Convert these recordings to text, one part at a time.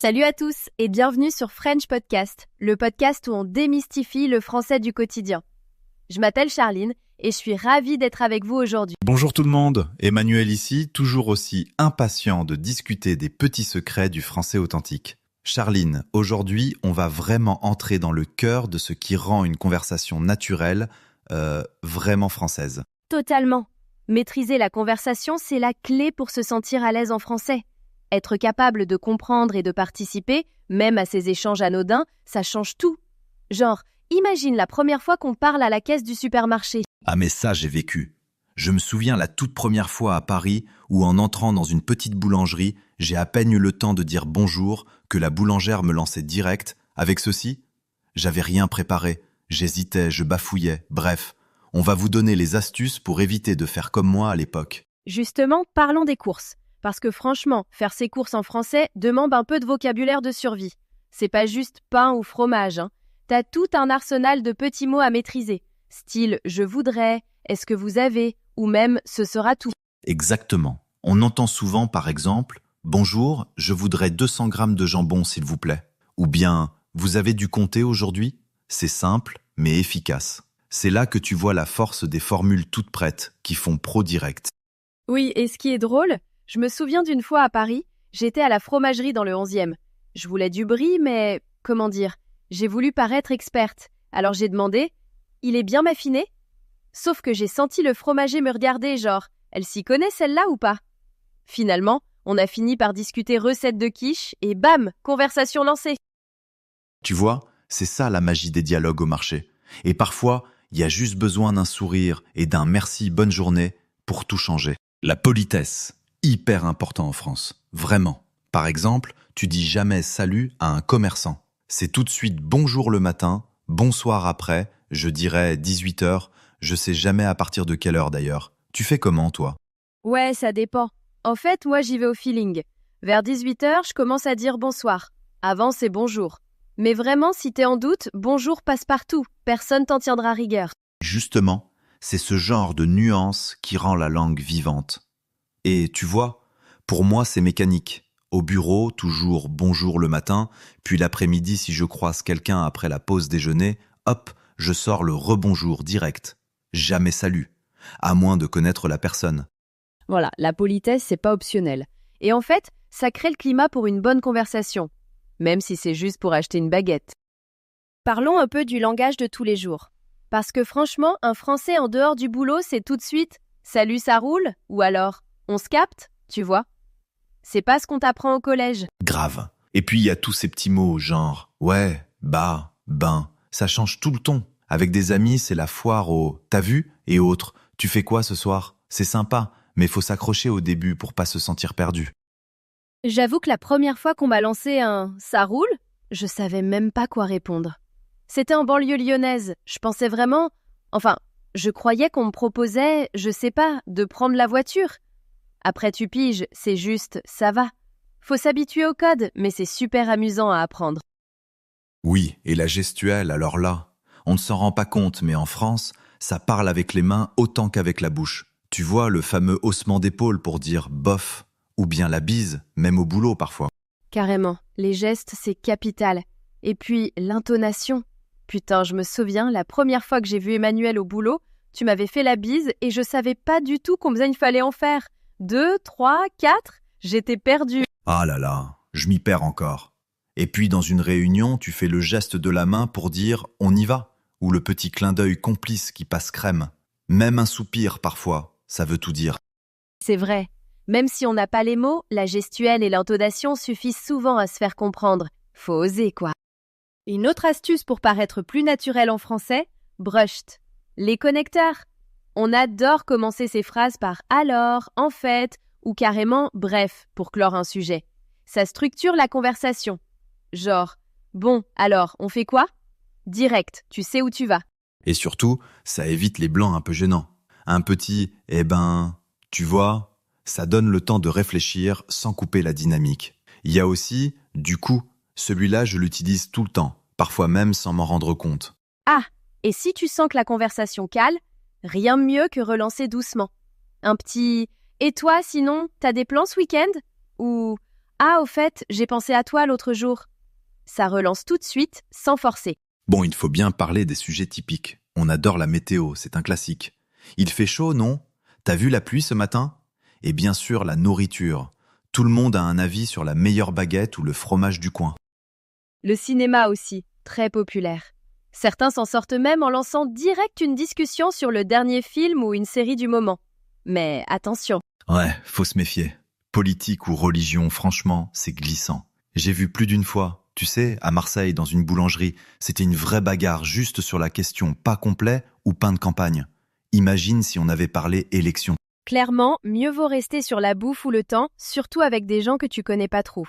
Salut à tous et bienvenue sur French Podcast, le podcast où on démystifie le français du quotidien. Je m'appelle Charline et je suis ravie d'être avec vous aujourd'hui. Bonjour tout le monde, Emmanuel ici, toujours aussi impatient de discuter des petits secrets du français authentique. Charline, aujourd'hui, on va vraiment entrer dans le cœur de ce qui rend une conversation naturelle, vraiment française. Totalement. Maîtriser la conversation, c'est la clé pour se sentir à l'aise en français. Être capable de comprendre et de participer, même à ces échanges anodins, ça change tout. Genre, imagine la première fois qu'on parle à la caisse du supermarché. Ah mais ça, j'ai vécu. Je me souviens la toute première fois à Paris où en entrant dans une petite boulangerie, j'ai à peine eu le temps de dire bonjour que la boulangère me lançait direct avec ceci. J'avais rien préparé, j'hésitais, je bafouillais, bref. On va vous donner les astuces pour éviter de faire comme moi à l'époque. Justement, parlons des courses. Parce que franchement, faire ses courses en français demande un peu de vocabulaire de survie. C'est pas juste pain ou fromage, hein. T'as tout un arsenal de petits mots à maîtriser. Style « je voudrais »,« est-ce que vous avez » ou même « ce sera tout ». Exactement. On entend souvent, par exemple, « Bonjour, je voudrais 200 grammes de jambon, s'il vous plaît ». Ou bien « Vous avez dû compter aujourd'hui ?» C'est simple, mais efficace. C'est là que tu vois la force des formules toutes prêtes, qui font pro direct. Oui, et ce qui est drôle, je me souviens d'une fois à Paris, j'étais à la fromagerie dans le 11e. Je voulais du brie, mais, comment dire, j'ai voulu paraître experte. Alors j'ai demandé « Il est bien affiné ?» Sauf que j'ai senti le fromager me regarder genre « Elle s'y connaît celle-là ou pas ?» Finalement, on a fini par discuter recette de quiche et bam, conversation lancée. Tu vois, c'est ça la magie des dialogues au marché. Et parfois, il y a juste besoin d'un sourire et d'un merci bonne journée pour tout changer. La politesse, hyper important en France, vraiment. Par exemple, tu dis jamais salut à un commerçant. C'est tout de suite bonjour le matin, bonsoir après, je dirais 18h, je sais jamais à partir de quelle heure d'ailleurs. Tu fais comment toi ? Ouais, ça dépend. En fait, moi j'y vais au feeling. Vers 18h, je commence à dire bonsoir. Avant, c'est bonjour. Mais vraiment, si t'es en doute, bonjour passe partout. Personne t'en tiendra rigueur. Justement, c'est ce genre de nuance qui rend la langue vivante. Et tu vois, pour moi c'est mécanique. Au bureau, toujours bonjour le matin, puis l'après-midi si je croise quelqu'un après la pause déjeuner, hop, je sors le rebonjour direct. Jamais salut, à moins de connaître la personne. Voilà, la politesse, c'est pas optionnel. Et en fait, ça crée le climat pour une bonne conversation. Même si c'est juste pour acheter une baguette. Parlons un peu du langage de tous les jours. Parce que franchement, un Français en dehors du boulot, c'est tout de suite « Salut, ça roule ?» ou alors « On se capte ?» tu vois. C'est pas ce qu'on t'apprend au collège. Grave. Et puis il y a tous ces petits mots genre ouais, bah, ben, ça change tout le ton. Avec des amis, c'est la foire au « t'as vu ?» et autres. Tu fais quoi ce soir ? C'est sympa, mais faut s'accrocher au début pour pas se sentir perdu. J'avoue que la première fois qu'on m'a lancé un « ça roule ?» je savais même pas quoi répondre. C'était en banlieue lyonnaise. Je pensais vraiment... Enfin, je croyais qu'on me proposait, je sais pas, de prendre la voiture. Après tu piges, c'est juste « ça va ». Faut s'habituer au code, mais c'est super amusant à apprendre. Oui, et la gestuelle, alors là, on ne s'en rend pas compte, mais en France, ça parle avec les mains autant qu'avec la bouche. Tu vois le fameux haussement d'épaule pour dire « bof » ou bien la bise, même au boulot parfois. Carrément, les gestes, c'est capital. Et puis, l'intonation. Putain, je me souviens, la première fois que j'ai vu Emmanuel au boulot, tu m'avais fait la bise et je savais pas du tout combien il fallait en faire. 2, 3, 4, j'étais perdue. Ah là là, je m'y perds encore. Et puis dans une réunion, tu fais le geste de la main pour dire « on y va » ou le petit clin d'œil complice qui passe crème. Même un soupir parfois, ça veut tout dire. C'est vrai. Même si on n'a pas les mots, la gestuelle et l'intonation suffisent souvent à se faire comprendre. Faut oser, quoi. Une autre astuce pour paraître plus naturel en français, brushed. Les connecteurs. On adore commencer ces phrases par « alors »,« en fait » ou carrément « bref » pour clore un sujet. Ça structure la conversation. Genre « bon, alors, on fait quoi ?» Direct, tu sais où tu vas. Et surtout, ça évite les blancs un peu gênants. Un petit « eh ben, tu vois », ça donne le temps de réfléchir sans couper la dynamique. Il y a aussi « du coup », celui-là je l'utilise tout le temps, parfois même sans m'en rendre compte. Ah, et si tu sens que la conversation cale, rien de mieux que relancer doucement. Un petit « et toi sinon, t'as des plans ce week-end ?» ou Ah, au fait, j'ai pensé à toi l'autre jour. Ça relance tout de suite, sans forcer. Bon, il faut bien parler des sujets typiques. On adore la météo, c'est un classique. Il fait chaud, non? T'as vu la pluie ce matin? Et bien sûr, la nourriture. Tout le monde a un avis sur la meilleure baguette ou le fromage du coin. Le cinéma aussi, très populaire. Certains s'en sortent même en lançant direct une discussion sur le dernier film ou une série du moment. Mais attention, Ouais, faut se méfier. Politique ou religion, franchement, c'est glissant. J'ai vu plus d'une fois, tu sais, à Marseille, dans une boulangerie, c'était une vraie bagarre juste sur la question pas complet ou pain de campagne. Imagine si on avait parlé élection. clairement, mieux vaut rester sur la bouffe ou le temps, surtout avec des gens que tu connais pas trop.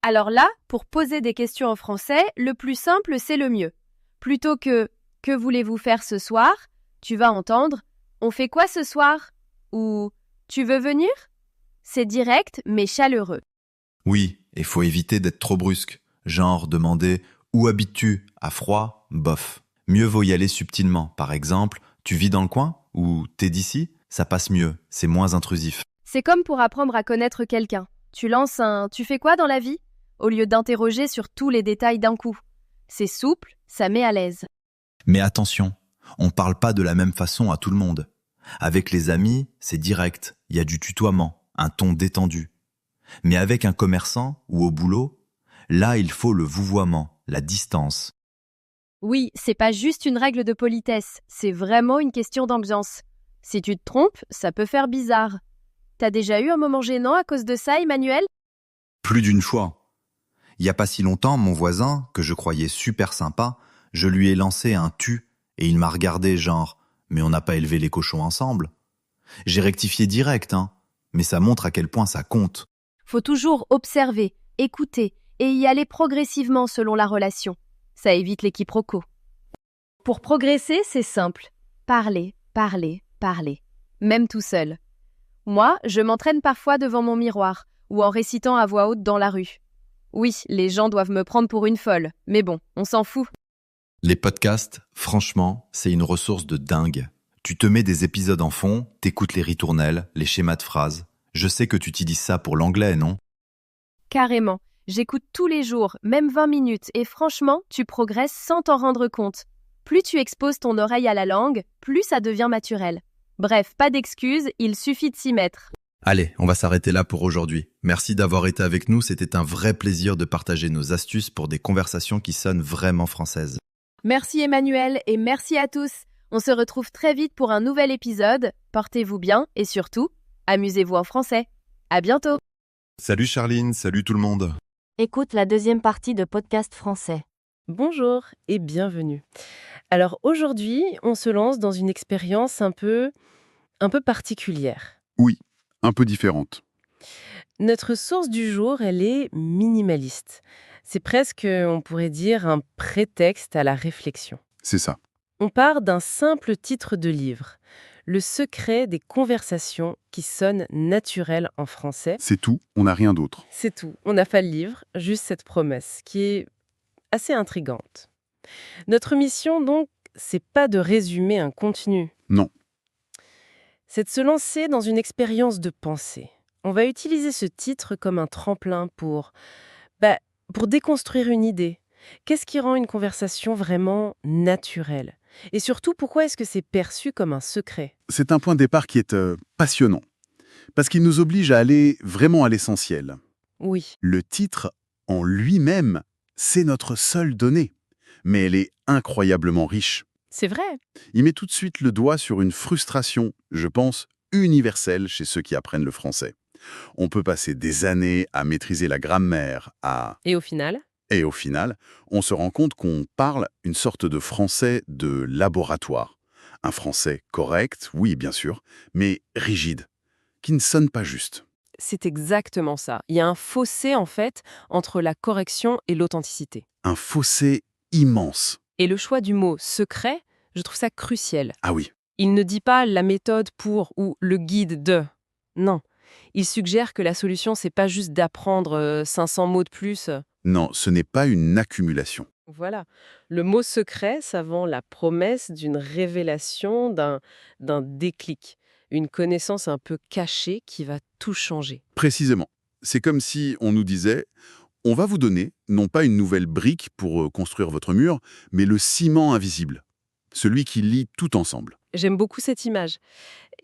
Alors là, pour poser des questions en français, le plus simple, c'est le mieux. Plutôt que « Que voulez-vous faire ce soir ?», tu vas entendre « On fait quoi ce soir ?» ou « Tu veux venir ?» C'est direct mais chaleureux. Oui, et faut éviter d'être trop brusque. Genre demander où habites-tu? À froid? Bof. Mieux vaut y aller subtilement. Par exemple, tu vis dans le coin? Ou t'es d'ici? Ça passe mieux, c'est moins intrusif. C'est comme pour apprendre à connaître quelqu'un. Tu lances un « Tu fais quoi dans la vie ?» au lieu d'interroger sur tous les détails d'un coup. C'est souple, ça met à l'aise. Mais attention, on parle pas de la même façon à tout le monde. Avec les amis, c'est direct, il y a du tutoiement, un ton détendu. Mais avec un commerçant ou au boulot, là il faut le vouvoiement, la distance. Oui, c'est pas juste une règle de politesse, c'est vraiment une question d'ambiance. Si tu te trompes, ça peut faire bizarre. T'as déjà eu un moment gênant à cause de ça, Emmanuel? Plus d'une fois. Il y a pas si longtemps, mon voisin, que je croyais super sympa, je lui ai lancé un tu et il m'a regardé genre « mais on n'a pas élevé les cochons ensemble ». J'ai rectifié direct, hein, mais ça montre à quel point ça compte. Faut toujours observer, écouter et y aller progressivement selon la relation. Ça évite les quiproquos. Pour progresser, c'est simple. Parler, parler, parler. Même tout seul. Moi, je m'entraîne parfois devant mon miroir ou en récitant à voix haute dans la rue. Oui, les gens doivent me prendre pour une folle, mais bon, on s'en fout. Les podcasts, franchement, c'est une ressource de dingue. Tu te mets des épisodes en fond, t'écoutes les ritournelles, les schémas de phrases. Je sais que tu utilises ça pour l'anglais, non? Carrément. J'écoute tous les jours, même 20 minutes, et franchement, tu progresses sans t'en rendre compte. Plus tu exposes ton oreille à la langue, plus ça devient naturel. Bref, pas d'excuses, il suffit de s'y mettre. Allez, on va s'arrêter là pour aujourd'hui. Merci d'avoir été avec nous, c'était un vrai plaisir de partager nos astuces pour des conversations qui sonnent vraiment françaises. Merci Emmanuel et merci à tous. On se retrouve très vite pour un nouvel épisode. Portez-vous bien et surtout, amusez-vous en français. À bientôt. Salut Charline, salut tout le monde. Écoute la deuxième partie de Podcast français. Bonjour et bienvenue. Alors aujourd'hui, on se lance dans une expérience un peu particulière. Oui, un peu différente. Notre source du jour, elle est minimaliste. C'est presque, on pourrait dire, un prétexte à la réflexion. C'est ça. On part d'un simple titre de livre, Le secret des conversations qui sonnent naturelles en français. C'est tout, on n'a rien d'autre. C'est tout. On n'a pas le livre, juste cette promesse qui est assez intrigante. Notre mission, donc, c'est pas de résumer un contenu. Non. C'est de se lancer dans une expérience de pensée. On va utiliser ce titre comme un tremplin pour déconstruire une idée. Qu'est-ce qui rend une conversation vraiment naturelle? Et surtout, pourquoi est-ce que c'est perçu comme un secret? C'est un point de départ qui est passionnant, parce qu'il nous oblige à aller vraiment à l'essentiel. Oui, Le titre, en lui-même, c'est notre seule donnée, mais elle est incroyablement riche. c'est vrai. Il met tout de suite le doigt sur une frustration, je pense, universelle chez ceux qui apprennent le français. On peut passer des années à maîtriser la grammaire, Et au final? Et au final, on se rend compte qu'on parle une sorte de français de laboratoire. Un français correct, oui bien sûr, mais rigide, qui ne sonne pas juste. C'est exactement ça. Il y a un fossé, en fait, entre la correction et l'authenticité. Un fossé immense. Et le choix du mot « secret », je trouve ça crucial. Ah oui, Il ne dit pas la méthode pour ou le guide de. Non. Il suggère que la solution, c'est pas juste d'apprendre 500 mots de plus. non, ce n'est pas une accumulation. Voilà. Le mot secret, ça vend la promesse d'une révélation, d'un déclic. Une connaissance un peu cachée qui va tout changer. Précisément, C'est comme si on nous disait « On va vous donner, non pas une nouvelle brique pour construire votre mur, mais le ciment invisible, celui qui lie tout ensemble. J'aime beaucoup cette image.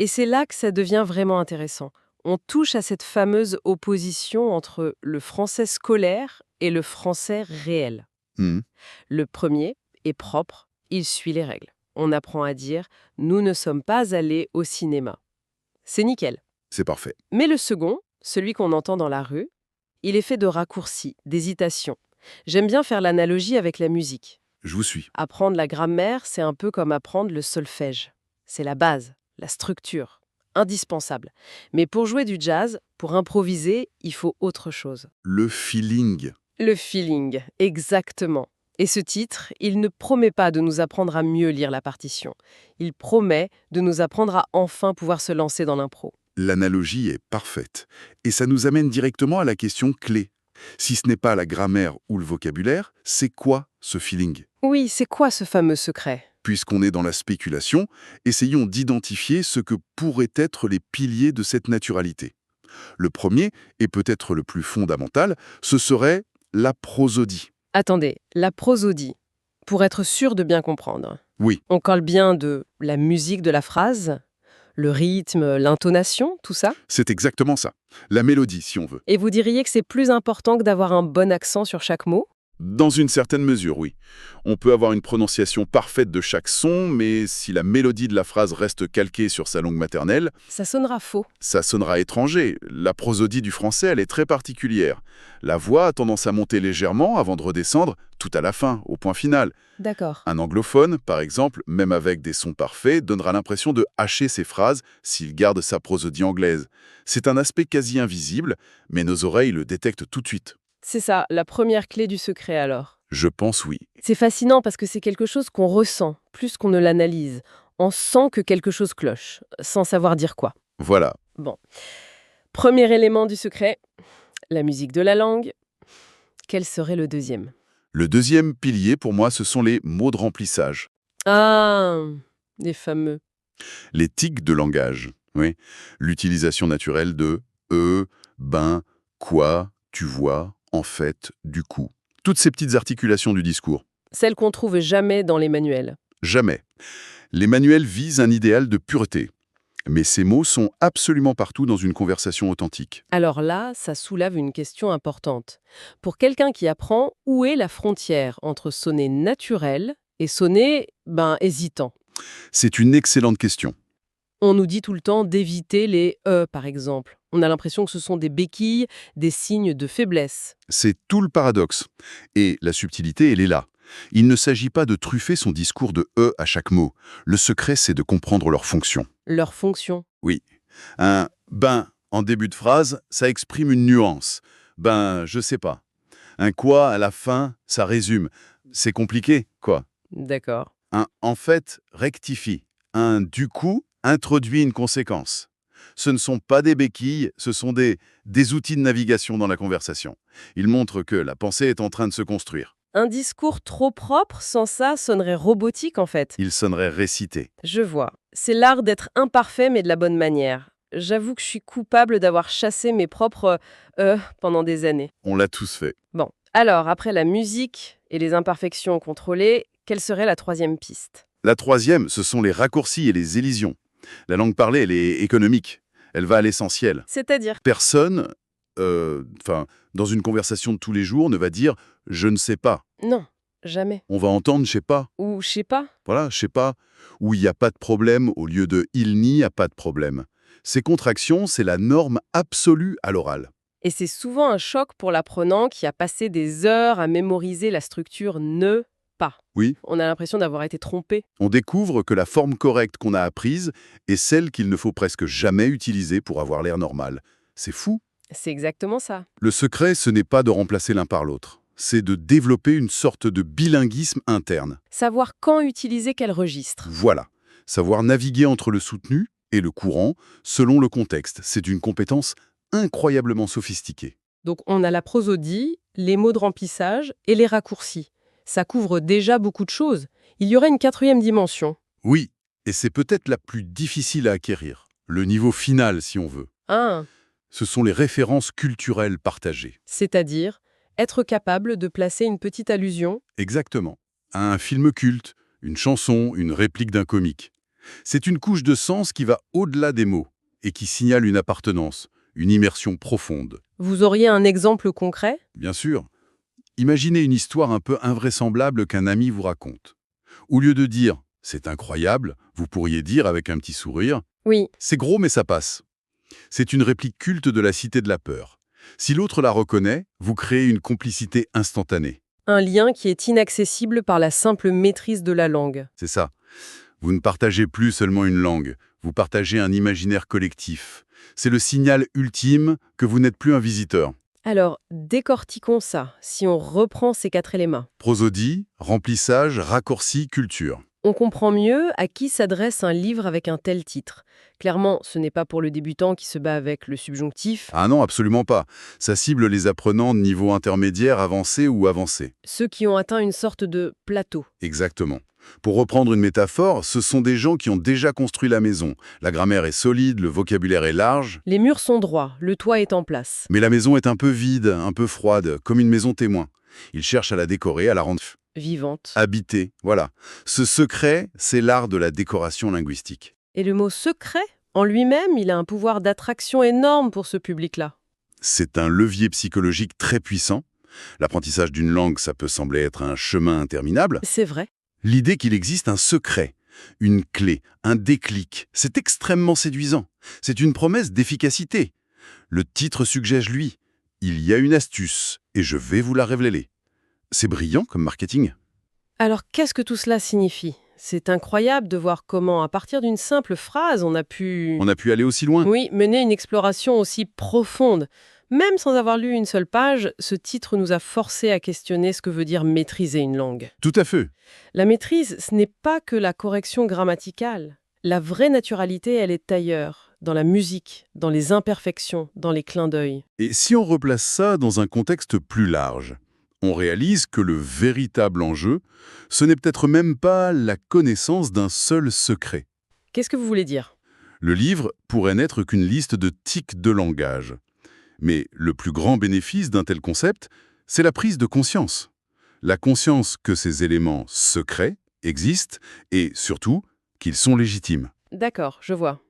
Et c'est là que ça devient vraiment intéressant. On touche à cette fameuse opposition entre le français scolaire et le français réel. » Le premier est propre, il suit les règles. On apprend à dire « nous ne sommes pas allés au cinéma ». C'est nickel. C'est parfait. Mais le second, celui qu'on entend dans la rue, il est fait de raccourcis, d'hésitations. J'aime bien faire l'analogie avec la musique. Je vous suis. Apprendre la grammaire, c'est un peu comme apprendre le solfège. C'est la base, la structure, indispensable. Mais pour jouer du jazz, pour improviser, il faut autre chose. Le feeling. Le feeling, exactement. Et ce titre, il ne promet pas de nous apprendre à mieux lire la partition. Il promet de nous apprendre à enfin pouvoir se lancer dans l'impro. L'analogie est parfaite. Et ça nous amène directement à la question clé. Si ce n'est pas la grammaire ou le vocabulaire, c'est quoi ce feeling? Oui, c'est quoi ce fameux secret? Puisqu'on est dans la spéculation, essayons d'identifier ce que pourraient être les piliers de cette naturalité. Le premier, et peut-être le plus fondamental, ce serait la prosodie. Attendez, la prosodie, pour être sûr de bien comprendre. Oui, On parle bien de la musique de la phrase, le rythme, l'intonation, tout ça? c'est exactement ça. La mélodie, si on veut. Et vous diriez que c'est plus important que d'avoir un bon accent sur chaque mot? Dans une certaine mesure, oui. On peut avoir une prononciation parfaite de chaque son, mais si la mélodie de la phrase reste calquée sur sa langue maternelle, Ça sonnera faux. ça sonnera étranger. La prosodie du français, elle est très particulière. La voix a tendance à monter légèrement avant de redescendre, tout à la fin, au point final. D'accord. Un anglophone, par exemple, même avec des sons parfaits, donnera l'impression de hacher ses phrases s'il garde sa prosodie anglaise. C'est un aspect quasi invisible, mais nos oreilles le détectent tout de suite. C'est ça, la première clé du secret alors. Je pense oui. C'est fascinant parce que c'est quelque chose qu'on ressent, plus qu'on ne l'analyse. On sent que quelque chose cloche, sans savoir dire quoi. Voilà. Bon. Premier élément du secret, la musique de la langue. Quel serait le deuxième? Le deuxième pilier, pour moi, ce sont les mots de remplissage. Ah, les fameux. Les tics de langage. Oui. L'utilisation naturelle de ben, quoi, tu vois, en fait, du coup. Toutes ces petites articulations du discours. Celles qu'on trouve jamais dans les manuels. Jamais. Les manuels visent un idéal de pureté. Mais ces mots sont absolument partout dans une conversation authentique. Alors là, ça soulève une question importante. Pour quelqu'un qui apprend, où est la frontière entre sonner naturel et sonner, hésitant? C'est une excellente question. On nous dit tout le temps d'éviter les « par exemple. On a l'impression que ce sont des béquilles, des signes de faiblesse. C'est tout le paradoxe. Et la subtilité, elle est là. Il ne s'agit pas de truffer son discours de « à chaque mot. Le secret, c'est de comprendre leur fonction. Leur fonction. Oui. Un « ben » en début de phrase, ça exprime une nuance. Ben, je sais pas. Un « quoi » à la fin, ça résume. C'est compliqué, quoi. D'accord. Un « en fait » rectifie. Un « du coup » introduit une conséquence. Ce ne sont pas des béquilles, ce sont des outils de navigation dans la conversation. Ils montrent que la pensée est en train de se construire. Un discours trop propre, sans ça, sonnerait robotique en fait. Il sonnerait récité. Je vois. C'est l'art d'être imparfait mais de la bonne manière. J'avoue que je suis coupable d'avoir chassé mes propres « pendant des années. On l'a tous fait. Bon, alors, après la musique et les imperfections contrôlées, quelle serait la troisième piste? La troisième, ce sont les raccourcis et les élisions. La langue parlée, elle est économique. Elle va à l'essentiel. C'est-à-dire? Personne, dans une conversation de tous les jours, ne va dire « je ne sais pas Non, jamais. ». On va entendre « je sais pas Ou je sais pas. ». Voilà, je sais pas. Ou « il n'y a pas de problème » au lieu de « il n'y a pas de problème ». Ces contractions, c'est la norme absolue à l'oral. Et c'est souvent un choc pour l'apprenant qui a passé des heures à mémoriser la structure « ne pas ». Oui. On a l'impression d'avoir été trompé. On découvre que la forme correcte qu'on a apprise est celle qu'il ne faut presque jamais utiliser pour avoir l'air normal. C'est fou. C'est exactement ça. Le secret, ce n'est pas de remplacer l'un par l'autre. C'est de développer une sorte de bilinguisme interne. Savoir quand utiliser quel registre. Voilà. Savoir naviguer entre le soutenu et le courant selon le contexte. C'est une compétence incroyablement sophistiquée. Donc on a la prosodie, les mots de remplissage et les raccourcis. Ça couvre déjà beaucoup de choses. Il y aurait une quatrième dimension. Oui, et c'est peut-être la plus difficile à acquérir. Le niveau final, si on veut. Ah, Ce sont les références culturelles partagées. C'est-à-dire être capable de placer une petite allusion. Exactement. À un film culte, une chanson, une réplique d'un comique. C'est une couche de sens qui va au-delà des mots et qui signale une appartenance, une immersion profonde. Vous auriez un exemple concret? Bien sûr. Imaginez une histoire un peu invraisemblable qu'un ami vous raconte. Au lieu de dire « c'est incroyable », vous pourriez dire avec un petit sourire Oui. « c'est gros mais ça passe ». C'est une réplique culte de la Cité de la Peur. Si l'autre la reconnaît, vous créez une complicité instantanée. Un lien qui est inaccessible par la simple maîtrise de la langue. C'est ça. Vous ne partagez plus seulement une langue, vous partagez un imaginaire collectif. C'est le signal ultime que vous n'êtes plus un visiteur. Alors, décortiquons ça, si on reprend ces 4 éléments. Prosodie, remplissage, raccourci, culture. On comprend mieux à qui s'adresse un livre avec un tel titre. Clairement, ce n'est pas pour le débutant qui se bat avec le subjonctif. Ah non, absolument pas. Ça cible les apprenants de niveau intermédiaire, avancé ou avancé. Ceux qui ont atteint une sorte de plateau. Exactement. Pour reprendre une métaphore, ce sont des gens qui ont déjà construit la maison. La grammaire est solide, le vocabulaire est large. Les murs sont droits, le toit est en place. Mais la maison est un peu vide, un peu froide, comme une maison témoin. Ils cherchent à la décorer, à la rendre Vivante. habitée. Voilà. Ce secret, c'est l'art de la décoration linguistique. Et le mot secret, en lui-même, il a un pouvoir d'attraction énorme pour ce public-là. C'est un levier psychologique très puissant. L'apprentissage d'une langue, ça peut sembler être un chemin interminable. C'est vrai. L'idée qu'il existe un secret, une clé, un déclic, c'est extrêmement séduisant. C'est une promesse d'efficacité. Le titre suggère, lui, il y a une astuce, et je vais vous la révéler. C'est brillant comme marketing. Alors, qu'est-ce que tout cela signifie? C'est incroyable de voir comment, à partir d'une simple phrase, on a pu... On a pu aller aussi loin. Oui, mener une exploration aussi profonde. Même sans avoir lu une seule page, ce titre nous a forcés à questionner ce que veut dire maîtriser une langue. Tout à fait. La maîtrise, ce n'est pas que la correction grammaticale. La vraie naturalité, elle est ailleurs, dans la musique, dans les imperfections, dans les clins d'œil. Et si on replace ça dans un contexte plus large, on réalise que le véritable enjeu, ce n'est peut-être même pas la connaissance d'un seul secret. Qu'est-ce que vous voulez dire? Le livre pourrait n'être qu'une liste de tics de langage. Mais le plus grand bénéfice d'un tel concept, c'est la prise de conscience. La conscience que ces éléments secrets existent et, surtout, qu'ils sont légitimes. D'accord, je vois.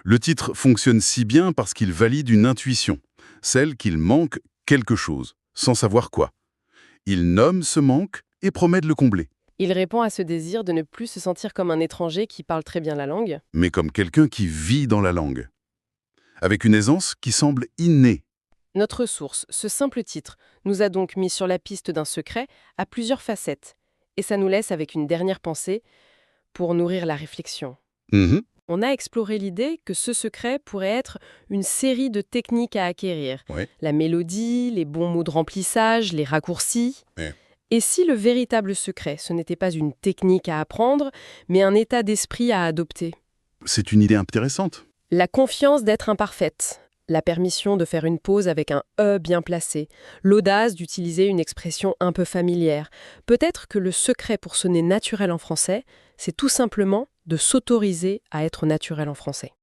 Le titre fonctionne si bien parce qu'il valide une intuition, celle qu'il manque quelque chose, sans savoir quoi. Il nomme ce manque et promet de le combler. Il répond à ce désir de ne plus se sentir comme un étranger qui parle très bien la langue. Mais comme quelqu'un qui vit dans la langue. Avec une aisance qui semble innée. Notre source, ce simple titre, nous a donc mis sur la piste d'un secret à plusieurs facettes. Et ça nous laisse avec une dernière pensée pour nourrir la réflexion. On a exploré l'idée que ce secret pourrait être une série de techniques à acquérir. Ouais. La mélodie, les bons mots de remplissage, les raccourcis. Ouais. Et si le véritable secret, ce n'était pas une technique à apprendre, mais un état d'esprit à adopter? C'est une idée intéressante. La confiance d'être imparfaite, la permission de faire une pause avec un « e » bien placé, l'audace d'utiliser une expression un peu familière. Peut-être que le secret pour sonner naturel en français, c'est tout simplement de s'autoriser à être naturel en français.